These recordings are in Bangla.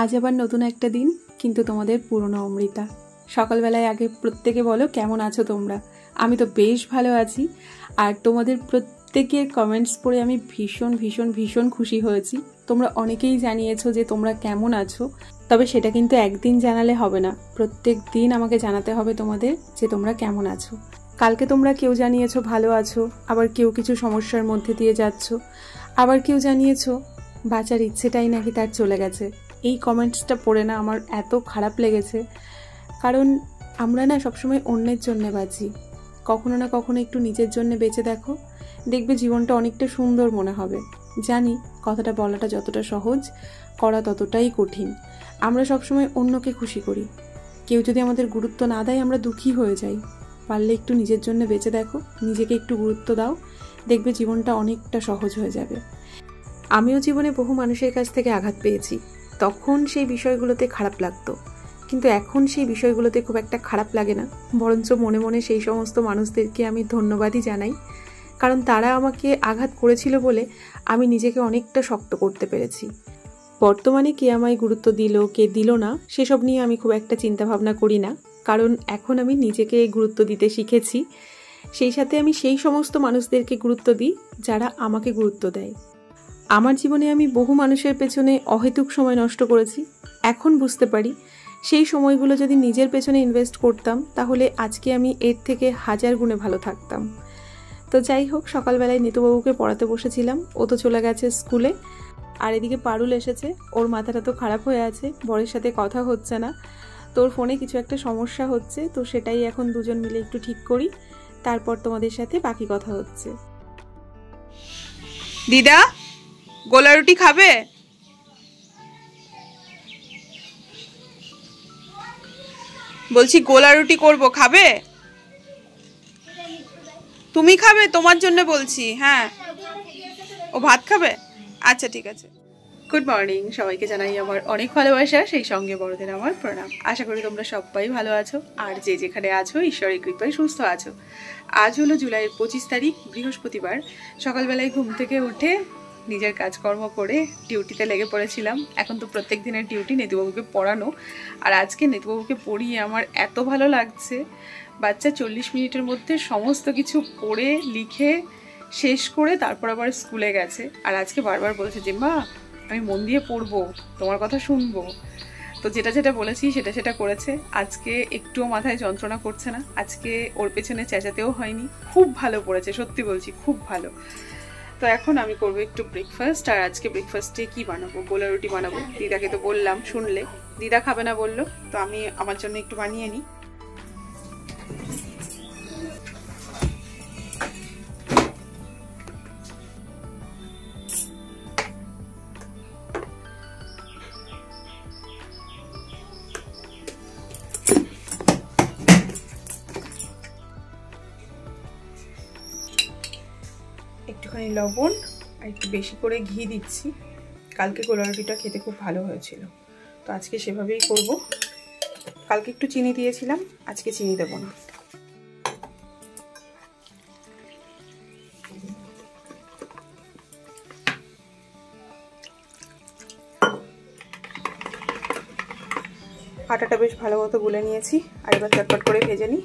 আজ আবার নতুন একটা দিন, কিন্তু তোমাদের পুরনো অমৃতা। সকালবেলায় আগে প্রত্যেকে বলো কেমন আছো তোমরা। আমি তো বেশ ভালো আছি। আর তোমাদের প্রত্যেকের কমেন্টস পড়ে আমি ভীষণ ভীষণ ভীষণ খুশি হয়েছি। তোমরা অনেকেই জানিয়েছো যে তোমরা কেমন আছো, তবে সেটা কিন্তু একদিন জানালে হবে না, প্রত্যেক দিন আমাকে জানাতে হবে তোমাদের যে তোমরা কেমন আছো। কালকে তোমরা কেউ জানিয়েছো ভালো আছো, আবার কেউ কিছু সমস্যার মধ্যে দিয়ে যাচ্ছ, আবার কেউ জানিয়েছো বাঁচার ইচ্ছেটাই নাকি তার চলে গেছে। এই কমেন্টসটা পড়ে না আমার এত খারাপ লেগেছে, কারণ আমরা না সবসময় অন্যের জন্যে বাঁচি, কখনো না কখনো একটু নিজের জন্য বেঁচে দেখো, দেখবে জীবনটা অনেকটা সুন্দর মনে হবে। জানি কথাটা বলাটা যতটা সহজ, করা ততটাই কঠিন। আমরা সবসময় অন্যকে খুশি করি, কেউ যদি আমাদের গুরুত্ব না দেয় আমরা দুঃখী হয়ে যাই। পারলে একটু নিজের জন্য বেঁচে দেখো, নিজেকে একটু গুরুত্ব দাও, দেখবে জীবনটা অনেকটা সহজ হয়ে যাবে। আমিও জীবনে বহু মানুষের কাছ থেকে আঘাত পেয়েছি, তখন সেই বিষয়গুলোতে খারাপ লাগতো, কিন্তু এখন সেই বিষয়গুলোতে খুব একটা খারাপ লাগে না, বরঞ্চ মনে মনে সেই সমস্ত মানুষদেরকে আমি ধন্যবাদই জানাই, কারণ তারা আমাকে আঘাত করেছিল বলে আমি নিজেকে অনেকটা শক্ত করতে পেরেছি। বর্তমানে কে আমায় গুরুত্ব দিল কে দিল না সেসব নিয়ে আমি খুব একটা চিন্তাভাবনা করি না, কারণ এখন আমি নিজেকে গুরুত্ব দিতে শিখেছি। সেই সাথে আমি সেই সমস্ত মানুষদেরকে গুরুত্ব দিই যারা আমাকে গুরুত্ব দেয়। আমার জীবনে আমি বহু মানুষের পেছনে অহেতুক সময় নষ্ট করেছি, এখন বুঝতে পারি সেই সময়গুলো যদি নিজের পেছনে ইনভেস্ট করতাম তাহলে আজকে আমি এর থেকে 1000 গুণে ভালো থাকতাম। তো যাই হোক, সকালবেলায় নিতুবাবুকে পড়াতে বসেছিলাম, ও তো চলে গেছে স্কুলে। আর এদিকে পারুল এসেছে, ওর মাথাটা তো খারাপ হয়ে আছে, বরের সাথে কথা হচ্ছে না, তোর ফোনে কিছু একটা সমস্যা হচ্ছে, তো সেটাই এখন দুজন মিলে একটু ঠিক করি, তারপর তোমাদের সাথে বাকি কথা হচ্ছে। দিদা, গোলা রুটি খাবে? বলছি গোলা রুটি করব, খাবে? তুমি খাবে? তোমার জন্য বলছি। হ্যাঁ, ও ভাত খাবে? আচ্ছা ঠিক আছে। গুড মর্নিং, সবাইকে জানাই আমার অনেক ভালোবাসা, সেই সঙ্গে বড়দের আমার প্রণাম। আশা করি তোমরা সবাই ভালো আছো, আর যে যেখানে আছো ঈশ্বরের কৃপায় সুস্থ আছো। আজ হলো জুলাইয়ের 25 তারিখ, বৃহস্পতিবার। সকালবেলায় ঘুম থেকে উঠে নিজের কাজকর্ম করে ডিউটিতে লেগে পড়েছিলাম। এখন তো প্রত্যেক দিনের ডিউটি নেতুবাবুকে পড়ানো, আর আজকে নেতুবাবুকে পড়িয়ে আমার এত ভালো লাগছে। বাচ্চা 40 মিনিটের মধ্যে সমস্ত কিছু পড়ে লিখে শেষ করে তারপর আবার স্কুলে গেছে, আর আজকে বারবার বলছে যে মা আমি মন দিয়ে পড়বো, তোমার কথা শুনবো। তো যেটা যেটা বলেছি সেটা সেটা করেছে। আজকে একটুও মাথায় যন্ত্রণা করছে না, আজকে ওর পেছনে চেঁচাতেও হয়নি, খুব ভালো পড়েছে, সত্যি বলছি খুব ভালো। তো এখন আমি করবো একটু ব্রেকফাস্ট, আর আজকে ব্রেকফাস্টে কি বানাবো? গোলা রুটি বানাবো। দিদাকে তো বললাম, শুনলে, দিদা খাবে না বললো, তো আমি আমার জন্য একটু বানিয়ে নিই। একটুখানি লবণ আর একটু বেশি করে ঘি দিচ্ছি। কালকে গোলা রুটিটা খেতে খুব ভালো হয়েছিল, তো আজকে সেভাবেই করব। কালকে একটু চিনি দিয়েছিলাম, আজকে চিনি দেবো না। আটাটা বেশ ভালো মতো গুলে নিয়েছি, আর এবার চটপট করে ভেজে নিই।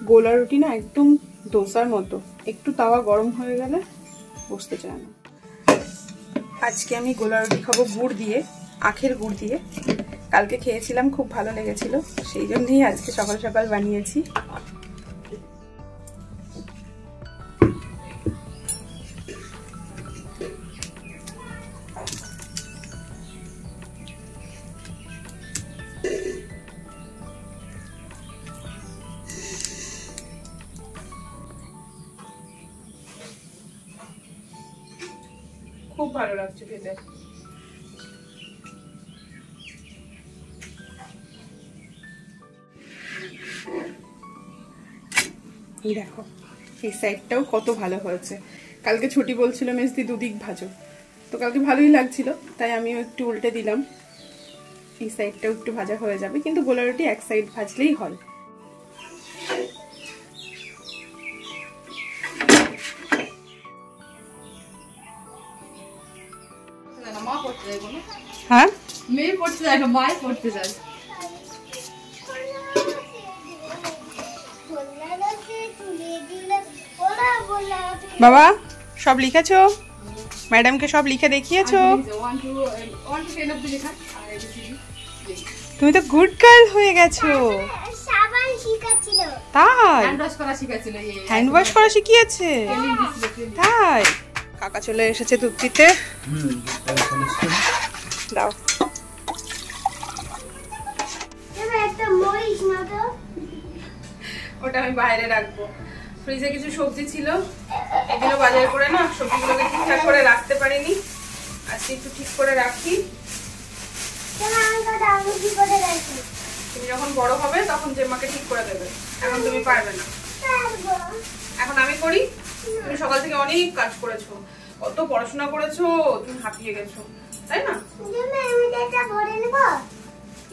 গোলা রুটি না একদম দোসার মতো, একটু তাওয়া গরম হয়ে গেলে বসতে চায় না। আজকে আমি গোলা রুটি খাবো গুড় দিয়ে, আখের গুড় দিয়ে। কালকে খেয়েছিলাম, খুব ভালো লেগেছিল, সেই জন্যই আজকে সকাল সকাল বানিয়েছি। খুব ভালো লাগছে খেতে। এই দেখো, এই সাইডটাও কত ভালো হয়েছে। কালকে ছুটি বলছিল মেজদি দুদিক ভাজো, তো কালকে ভালোই লাগছিল, তাই আমিও একটু উল্টে দিলাম। এই সাইডটাও একটু ভাজা হয়ে যাবে, কিন্তু গোলা রুটি এক সাইড ভাজলেই হয়। হ্যাঁ, মেয়ে পড়তে যায় না, মাই পড়তে যায়। বাবা সব লিখেছো? ম্যাডামকে সব লিখে দেখিয়েছো? তুমি তো গুড গার্ল হয়ে গেছো। তাই? হ্যান্ড ওয়াশ করা শিখিয়েছে? তাই? কাকা চলে এসেছে দুধ দিতে। দাও। ওটা আমি বাইরে রাখবো। ফ্রিজে কিছু সবজি ছিল, এগুলো বাজার করে না সবজিগুলোকে ঠিকঠাক করে রাখতে পারিনি, আজকে একটু ঠিক করে রাখি। তুমি যখন বড় হবে তখন জেম্মাকে ঠিক করে দেবে, এখন তুমি পারবে না। এখন আমি করি। তুমি সকাল থেকে অনেক কাজ করেছো, কত পড়াশোনা করেছো, তুমি হাঁপিয়ে গেছো, তাই না?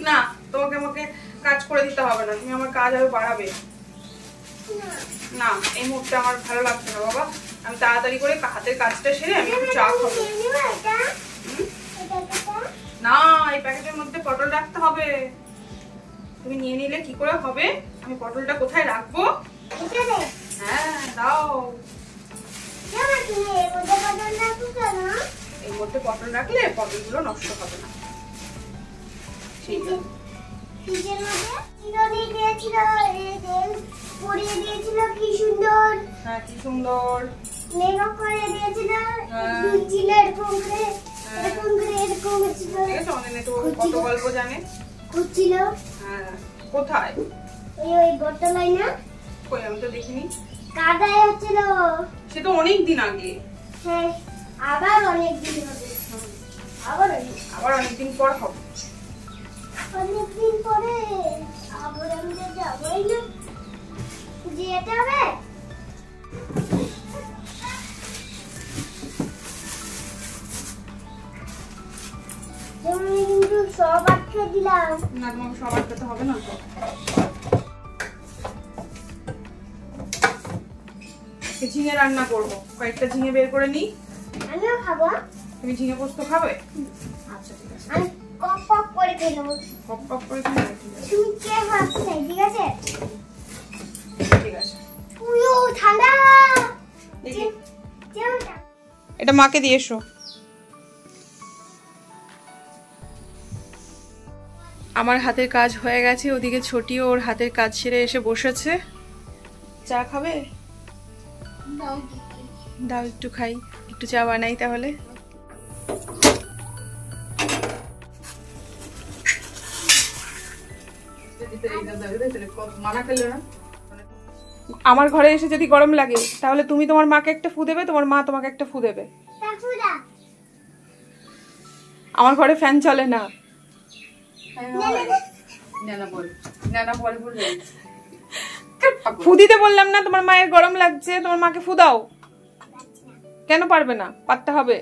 না, তোমাকে আমাকে কাজ করে দিতে হবে না, তুমি আমার কাজ আরো বাড়াবে। না, এই মুহূর্তে আমার ভালো লাগছে না বাবা, আমি তাড়াতাড়ি করে হাতের কাজটা সেরে আমি একটু চা খাবো। না, এই প্যাকেটের মধ্যে পটল রাখতে হবে। তুমি নিয়ে নিলে কি করে হবে? আমি পটলটা কোথায় রাখবো? হ্যাঁ দাও। এর মধ্যে পটল রাখলে পটলগুলো নষ্ট হবে না। ঠিক আছে। কি সুন্দর, হ্যাঁ কি সুন্দর মেকআপ করে দিয়েছিল, ছিল এরকম করে, এরকম করে, এরকম ছিল। ঠিক আছে, অনেক তো কত গল্প জানে। খুঁজছিল। হ্যাঁ, কোথায়? ওই বোতলাই না? কই, আমি তো দেখিনি। কাদায় হচ্ছিল। সে তো অনেক দিন আগে। হ্যাঁ, আবার অনেক দিন হবে। আবার অনেক দিন পর হবে। অনেক দিন পরে আবার আমরা যাবই না, যেতে হবে। কিন্তু সব আটকে দিলাম না, তোমাকে সব আটকাতে হবে না তো। ঝিঙে রান্না করবো, কয়েকটা ঝিঙে বের করে নি। আমিও খাবো। তুমি ঝিঙে পোস্ত খাবে? আচ্ছা ঠিক আছে, আমি কপ কপ করে খেয়ে নেবো। কপ কপ করে খেয়ে নেবো, ঠিক আছে। তুমি কে ভাবছো? ঠিক আছে ঠিক আছে। উইও ঠান্ডা, এটা মাকে দিয়ে এসো। আমার হাতের কাজ হয়ে গেছে, ওদিকে ছোটিও ওর হাতের কাজ সেরে এসে বসেছে। চা খাবে? দাও একটু খাই, একটু চা বানাই তাহলে। আমার ঘরে এসে যদি গরম লাগে তাহলে তুমি তোমার মাকে একটা ফু দেবে, তোমার মা তোমাকে একটা ফু দেবে। আমার ঘরে ফ্যান চলে না। ফু দিতে বললাম না? তোমার মায়ের গরম লাগছে, তোমার মাকে ফু দাও। কেন পারবে না? পারতে হবে।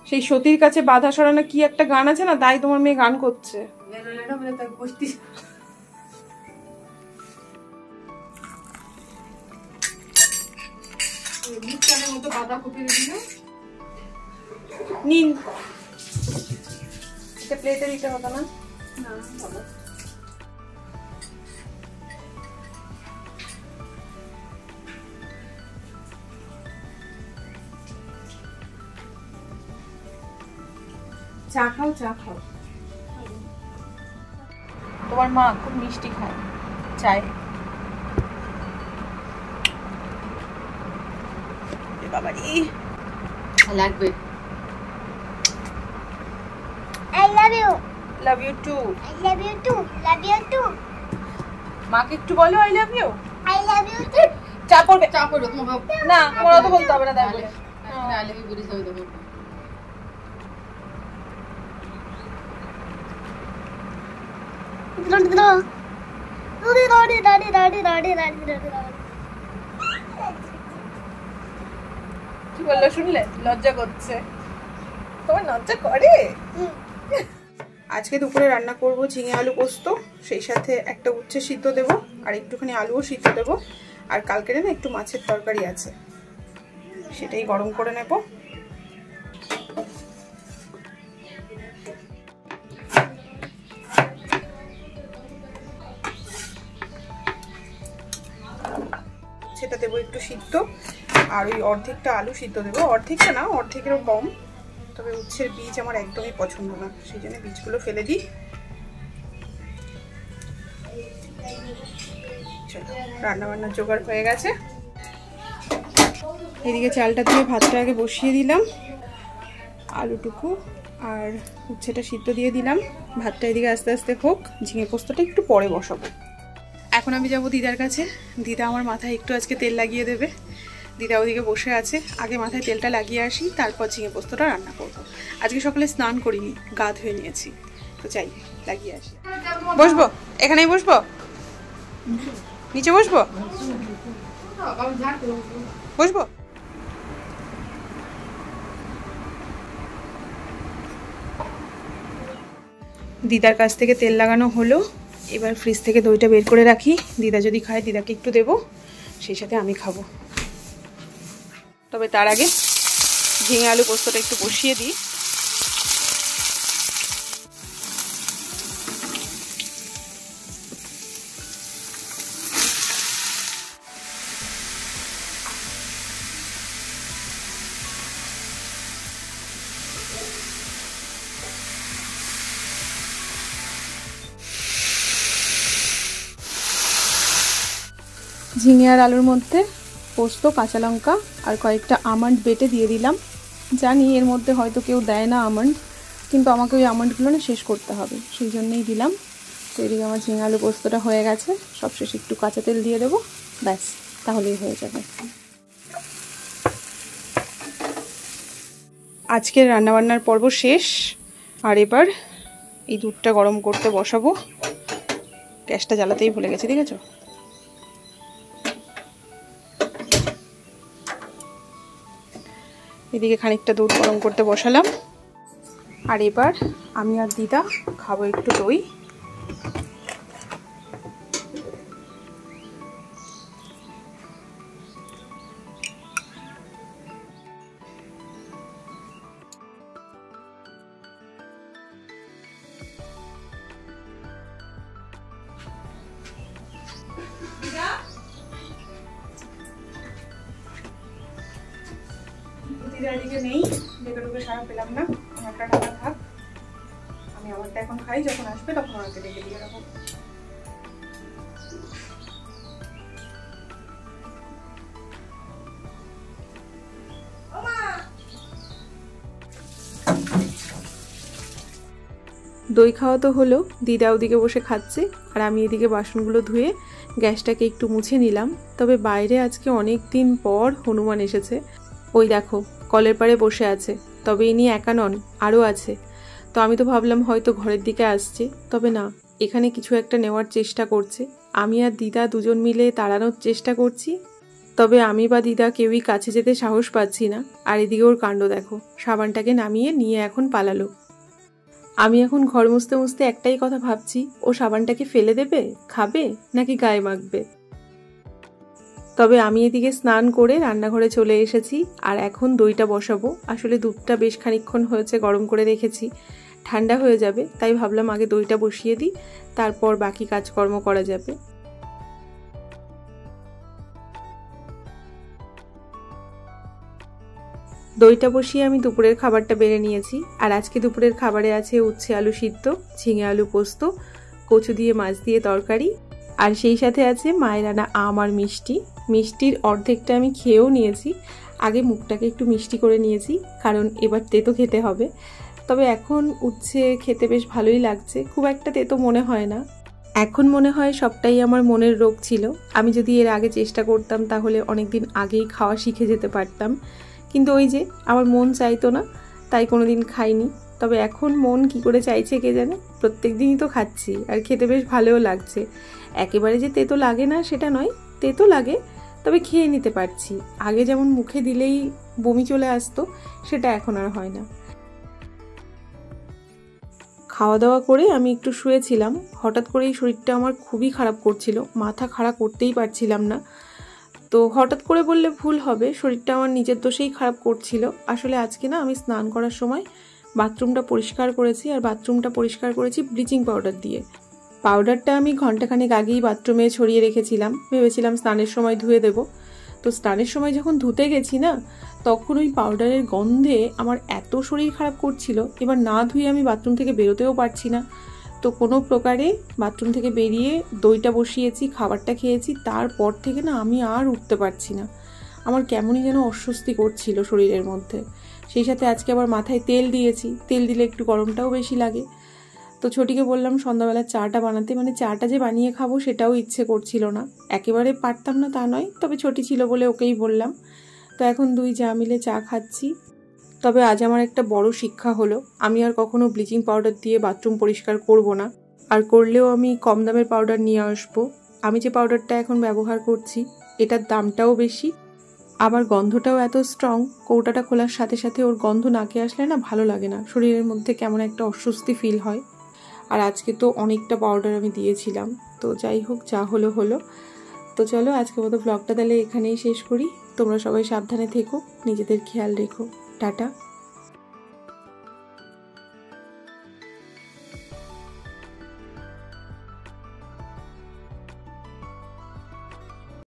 সেই সতীর কাছে বাধা সরানো কি একটা গান আছে না, তাই তোমার মেয়ে গান করছে। নিন চারটে প্লেটে দিতে হতো না? না বাবা চা খাও, চা খাও। তোমার মা খুব মিষ্টি খায় চায়। বাবারি লাগবে। I love you. Love you too. I love you too. Love you too. মাকে একটু বলো I love you. I love you too. চা পড়বে? চা করো তোমাকে না, তোমার তো বলতে হবে না, দেখো। আই লাভ ইউ বলে সবাই দেবো। কি বললো শুনলে? লজ্জা করছে। তোমার লজ্জা করে? আজকে দুপুরে রান্না করব ঝিঙে আলু পোস্ত, সেই সাথে একটা উচ্ছে সিদ্ধ দেব আর একটুখানি আলুও সিদ্ধ দেব, আর কালকের না একটু মাছের তরকারি আছে, সেটাই গরম করে নেব। সেটা দেবো একটু সিদ্ধ, আর ওই অর্ধেকটা আলু সিদ্ধ দেবো, অর্ধেকটা না, অর্ধেকেরও কম। তবে উচ্ছের বীজ আমার একদমই পছন্দ না, সেই জন্য বীজগুলো ফেলে দিই। রান্না বান্নার জোগাড় হয়ে গেছে। এদিকে চালটা দিয়ে ভাতটা আগে বসিয়ে দিলাম, আলুটুকু আর উচ্ছেটা সিদ্ধ দিয়ে দিলাম। ভাতটা এদিকে আস্তে আস্তে হোক, ঝিঙে পোস্তটা একটু পরে বসাবো। এখন আমি যাব দিদার কাছে। দিদা আমার মাথায় একটু আজকে তেল লাগিয়ে দেবে। দিদা ওদিকে বসে আছে, আগে মাথায় তেলটা লাগিয়ে আসি, তারপর ঝিঙে পোস্তটা রান্না করব। আজকে সকালে স্নান করিনি, গা ধুয়ে নিয়েছি, তো চাই লাগিয়ে আসি। বসবো? এখানেই বসবো? নিচে বসবো? বসবো? দিদার কাছ থেকে তেল লাগানো হলো, এবার ফ্রিজ থেকে দইটা বের করে রাখি। দিদা যদি খায় দিদাকে একটু দেবো, সেই সাথে আমি খাবো। তবে তার আগে ঝিঙে আলু পোস্তটা একটু বসিয়ে দিই। ঝিঙে আর আলুর মধ্যে পোস্ত, কাঁচা লঙ্কা আর কয়েকটা আমন্ড বেটে দিয়ে দিলাম। জানি এর মধ্যে হয়তো কেউ দেয় না আমন্ড, কিন্তু আমাকে ওই আমন্ডগুলো না শেষ করতে হবে, সেই জন্যই দিলাম। তো এদিকে আমার ঝিঙে আলু পোস্তটা হয়ে গেছে, সবশেষে একটু কাঁচা তেল দিয়ে দেবো, ব্যাস তাহলেই হয়ে যাবে। আজকের রান্নাবান্নার পর্ব শেষ, আর এবার এই দুধটা গরম করতে বসাবো। গ্যাসটা জ্বালাতেই ভুলে গেছি, দেখেছো? এদিকে খানিকটা দুধ গরম করতে বসালাম, আর এবার আমি আর দিদা খাবো একটু দই। দিদিকে নেই, ডেকে সারা পেলাম না, আমারটা টাকা থাক, আমি আমারটা এখন খাই, যখন আসবে তখন আমাকে ডেকে দিয়ে রাখবো। দই খাওয়া তো হলো, দিদা ওদিকে বসে খাচ্ছে, আর আমি এদিকে বাসনগুলো ধুয়ে গ্যাসটাকে একটু মুছে নিলাম। তবে বাইরে আজকে অনেক দিন পর হনুমান এসেছে, ওই দেখো কলের পাড়ে বসে আছে। তবে ইনি একা নন, আরও আছে। তো আমি তো ভাবলাম হয়তো ঘরের দিকে আসছে, তবে না, এখানে কিছু একটা নেওয়ার চেষ্টা করছে। আমি আর দিদা দুজন মিলে তাড়ানোর চেষ্টা করছি, তবে আমি বা দিদা কেউই কাছে যেতে সাহস পাচ্ছি না। আর এদিকে ওর কাণ্ড দেখো, সাবানটাকে নামিয়ে নিয়ে এখন পালালো। আমি এখন ঘর মুছতে মুছতে একটাই কথা ভাবছি, ও সাবানটাকে ফেলে দেবে, খাবে, নাকি গায়ে মাখবে। তবে আমি এদিকে স্নান করে রান্নাঘরে চলে এসেছি, আর এখন দইটা বসাবো। আসলে দুধটা বেশ খানিকক্ষণ হয়েছে গরম করে রেখেছি, ঠান্ডা হয়ে যাবে, তাই ভাবলাম আগে দইটা বসিয়ে দিই, তারপর বাকি কাজকর্ম করা যাবে। দইটা বসিয়ে আমি দুপুরের খাবারটা বেড়ে নিয়েছি। আর আজকে দুপুরের খাবারে আছে উচ্ছে আলু সিদ্ধ, ঝিঙে আলু পোস্ত, কচু দিয়ে মাছ দিয়ে তরকারি, আর সেই সাথে আছে মায়ের আনা আম আর মিষ্টি। মিষ্টির অর্ধেকটা আমি খেয়েও নিয়েছি, আগে মুখটাকে একটু মিষ্টি করে নিয়েছি, কারণ এবার তেতো খেতে হবে। তবে এখন উচ্ছে খেতে বেশ ভালোই লাগছে, খুব একটা তেতো মনে হয় না। এখন মনে হয় সবটাই আমার মনের রোগ ছিল। আমি যদি এর আগে চেষ্টা করতাম তাহলে অনেকদিন আগেই খাওয়া শিখে যেতে পারতাম, কিন্তু ওই যে আমার মন চাইতো না, তাই কোনোদিন খাইনি। তবে এখন মন কি করে চাইছে কে জানে, প্রত্যেক দিনই তো খাচ্ছি আর খেতে বেশ ভালোও লাগছে। একেবারে যে তেতো লাগে না সেটা নয়, তেতো লাগে, তবে খেয়ে নিতে পারছি। আগে যেমন মুখে দিলেই বমি চলে আসতো, সেটা এখন আর হয় না। খাওয়া দাওয়া করে আমি একটু শুয়েছিলাম, হঠাৎ করেই শরীরটা আমার খুবই খারাপ করছিল, মাথা খাড়া করতেই পারছিলাম না। তো হঠাৎ করে বললে ভুল হবে, শরীরটা আমার নিজের দোষেই খারাপ করছিল। আসলে আজকে না আমি স্নান করার সময় বাথরুমটা পরিষ্কার করেছি, আর বাথরুমটা পরিষ্কার করেছি ব্লিচিং পাউডার দিয়ে। পাউডারটা আমি ঘন্টাখানেক আগেই বাথরুমে ছড়িয়ে রেখেছিলাম, ভেবেছিলাম স্নানের সময় ধুয়ে দেব। তো স্নানের সময় যখন ধুতে গেছি না, তখন ওই পাউডারের গন্ধে আমার এত শরীর খারাপ করছিল, এবার না ধুয়ে আমি বাথরুম থেকে বেরোতেও পারছি না। তো কোনো প্রকারে বাথরুম থেকে বেরিয়ে দইটা বসিয়েছি, খাবারটা খেয়েছি, তারপর থেকে না আমি আর উঠতে পারছি না। আমার কেমনই যেন অস্বস্তি করছিল শরীরের মধ্যে। সেই সাথে আজকে আবার মাথায় তেল দিয়েছি, তেল দিলে একটু গরমটাও বেশি লাগে। তো ছোটিকে বললাম সন্ধ্যাবেলা চাটা বানাতে, মানে চাটা যে বানিয়ে খাবো সেটাও ইচ্ছে করছিল না। একেবারে পারতাম না তা নয়, তবে ছোটি ছিল বলে ওকেই বললাম। তো এখন দুই যা মিলে চা খাচ্ছি। তবে আজ আমার একটা বড় শিক্ষা হলো, আমি আর কখনো ব্লিচিং পাউডার দিয়ে বাথরুম পরিষ্কার করব না। আর করলেও আমি কম দামের পাউডার নিয়ে আসবো। আমি যে পাউডারটা এখন ব্যবহার করছি এটার দামটাও বেশি, আবার গন্ধটাও এত স্ট্রং, কৌটাটা খোলার সাথে সাথে ওর গন্ধ নাকে আসলে না ভালো লাগে না, শরীরের মধ্যে কেমন একটা অস্বস্তি ফিল হয়। আর আজকে তো অনেকটা পাউডার আমি দিয়েছিলাম। তো যাই হোক, যা হলো হলো। তো চলো আজকে মতো ব্লগটা তাহলে এখানেই শেষ করি। তোমরা সবাই সাবধানে থেকো, নিজেদের খেয়াল রেখো। টাটা।